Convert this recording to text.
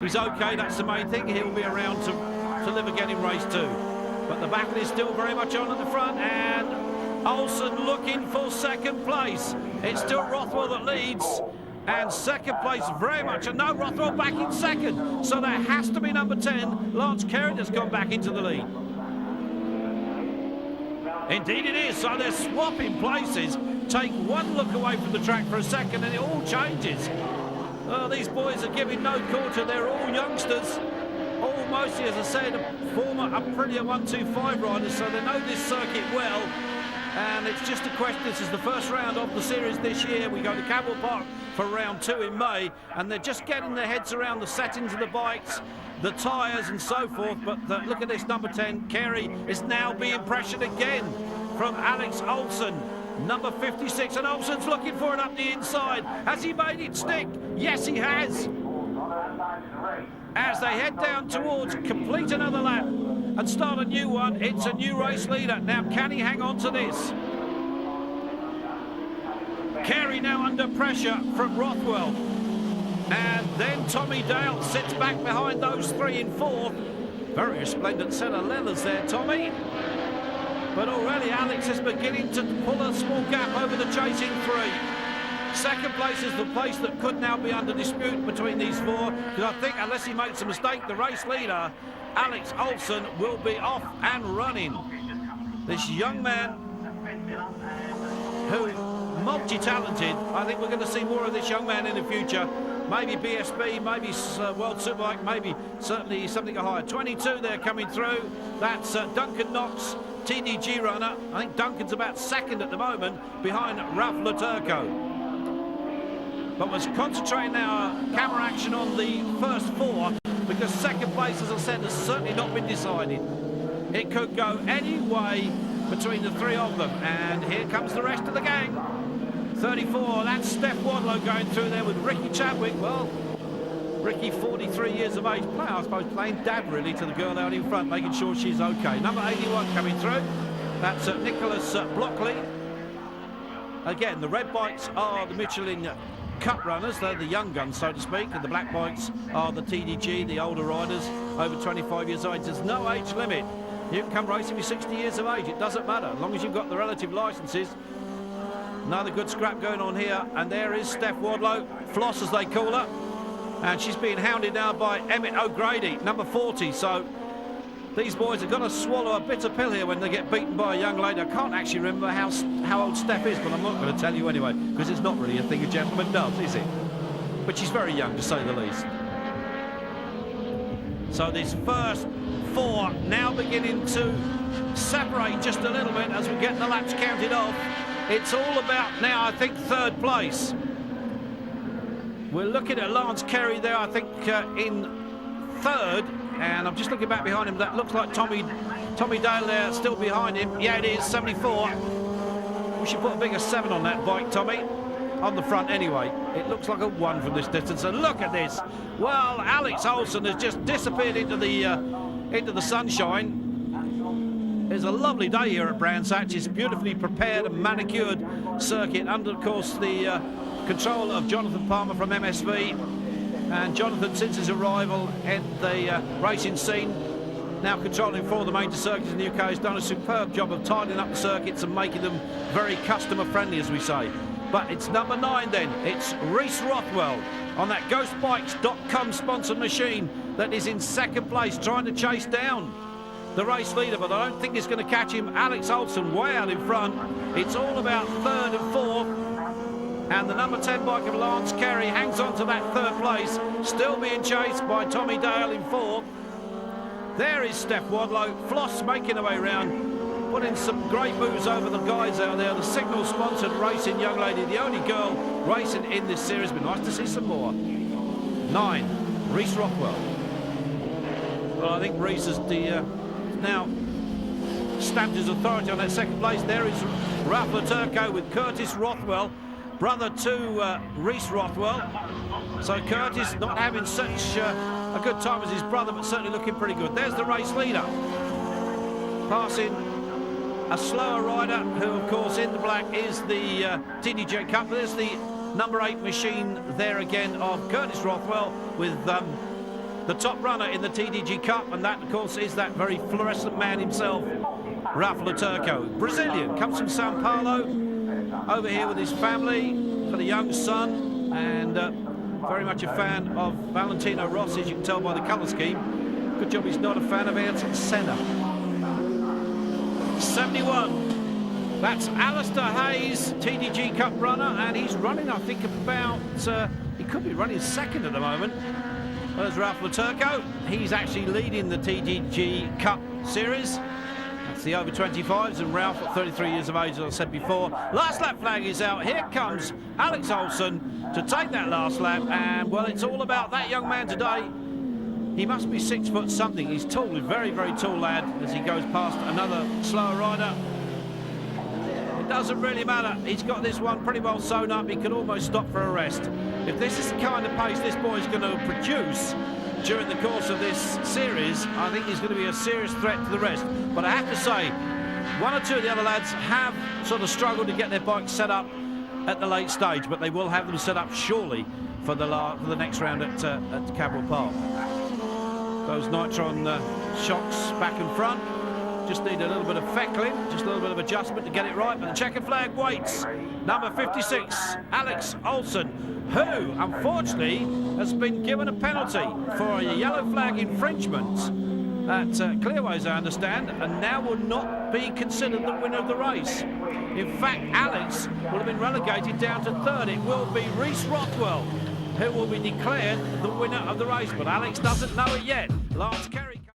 He's okay, that's the main thing. He'll be around to live again in race 2. But the battle is still very much on at the front, and Olsen looking for second place. It's still Rothwell that leads, and second place very much, and no, Rothwell back in second. So there has to be number 10, Lance Carey, has gone back into the lead. Indeed it is, so they're swapping places. Take one look away from the track for a second and it all changes. These boys are giving no quarter, they're all youngsters. All mostly, as I said, former Aprilia 125 riders, so they know this circuit well. And it's just a question, this is the first round of the series this year. We go to Campbell Park for round 2 in May, and they're just getting their heads around the settings of the bikes, the tyres and so forth. But look at this, number 10, Carey, is now being pressured again from Alex Olsen. Number 56, and Olsen's looking for it up the inside. Has he made it stick? Yes, he has. As they head down towards complete another lap and start a new one, it's a new race leader. Now, can he hang on to this? Carey now under pressure from Rothwell. And then Tommy Dale sits back behind those 3 in 4th. Very resplendent set of leathers there, Tommy. But already Alex is beginning to pull a small gap over the chasing 3. Second place is the place that could now be under dispute between these 4, because I think unless he makes a mistake, the race leader, Alex Olsen, will be off and running. This young man who, multi-talented, I think we're going to see more of this young man in the future. Maybe BSB, maybe World Superbike, maybe certainly something higher. 22 there coming through. That's Duncan Knox, TDG runner. I think Duncan's about second at the moment behind Ralph Laturco. But we're concentrating our camera action on the first 4 because second place, as I said, has certainly not been decided. It could go any way between the 3 of them. And here comes the rest of the gang. 34, that's Steph Wadlow going through there with Ricky Chadwick. Well, Ricky, 43 years of age, I suppose playing dad really to the girl out in front, making sure she's okay. Number 81 coming through, that's Nicholas Blockley. Again, the red bikes are the Michelin Cup runners, they're the young guns, so to speak, and the black bikes are the TDG, the older riders, over 25 years of age. There's no age limit. You can come racing with 60 years of age, it doesn't matter, as long as you've got the relative licences. Another good scrap going on here, and there is Steph Wadlow, Floss as they call her, and she's being hounded now by Emmett O'Grady, number 40, so these boys have got to swallow a bitter pill here when they get beaten by a young lady. I can't actually remember how old Steph is, but I'm not going to tell you anyway, because it's not really a thing a gentleman does, is it? But she's very young, to say the least. So these first 4 now beginning to separate just a little bit as we get the laps counted off. It's all about now, I think, 3rd place. We're looking at Lance Carey there, I think, in 3rd. And I'm just looking back behind him. That looks like Tommy Dale there, still behind him. Yeah, it is, 74. We should put a bigger 7 on that bike, Tommy. On the front anyway. It looks like a 1 from this distance. And look at this. Well, Alex Olsen has just disappeared into the sunshine. It's a lovely day here at Brands Hatch. It's beautifully prepared and manicured circuit under, of course, the control of Jonathan Palmer from MSV. And Jonathan, since his arrival at the racing scene, now controlling 4 of the major circuits in the UK, has done a superb job of tidying up the circuits and making them very customer friendly, as we say. But it's number 9 then. It's Reese Rothwell on that GhostBikes.com sponsored machine that is in 2nd place, trying to chase down the race leader, but I don't think it's going to catch him. Alex Olsen way out in front. It's all about 3rd and 4th. And the number 10 bike of Lance Carey hangs on to that 3rd place, still being chased by Tommy Dale in 4th. There is Steph Wadlow, Floss making her way around, putting some great moves over the guys out there. The Signal-sponsored racing young lady, the only girl racing in this series. Be nice to see some more. 9, Reese Rothwell. Well, I think Reese is now stamped his authority on that 2nd place. There is Ralph Laturco with Curtis Rothwell, brother to Reese Rothwell. So Curtis not having such a good time as his brother, but certainly looking pretty good. There's the race leader, passing a slower rider, who of course in the black is the TDJ Cup. There's the number 8 machine there again of Curtis Rothwell with the top runner in the TDG Cup, and that, of course, is that very fluorescent man himself, Ralph Lotturco. Brazilian, comes from Sao Paulo, over here with his family for the young son, and very much a fan of Valentino Rossi, as you can tell by the colour scheme. Good job he's not a fan of Ayrton Senna. 71. That's Alistair Hayes, TDG Cup runner, and he's running, I think, about... he could be running second at the moment. There's Ralph Lotturco. He's actually leading the TDG Cup series. That's the over 25s, and Ralph at 33 years of age, as I said before. Last lap flag is out. Here comes Alex Olsen to take that last lap, and well, it's all about that young man today. He must be 6 foot something. He's tall, a very, very tall lad, as he goes past another slower rider. It doesn't really matter. He's got this one pretty well sewn up. He could almost stop for a rest. If this is the kind of pace this boy's going to produce during the course of this series, I think he's going to be a serious threat to the rest. But I have to say, one or two of the other lads have sort of struggled to get their bikes set up at the late stage, but they will have them set up surely for the next round at Cadwell Park. Those Nitron shocks back and front just need a little bit of feckling, just a little bit of adjustment to get it right, but the checkered flag waits. Number 56, Alex Olsen, who unfortunately has been given a penalty for a yellow flag infringement at Clearways, I understand, and now will not be considered the winner of the race. In fact, Alex will have been relegated down to third. It will be Reece Rothwell who will be declared the winner of the race, but Alex doesn't know it yet. Lance Kerry.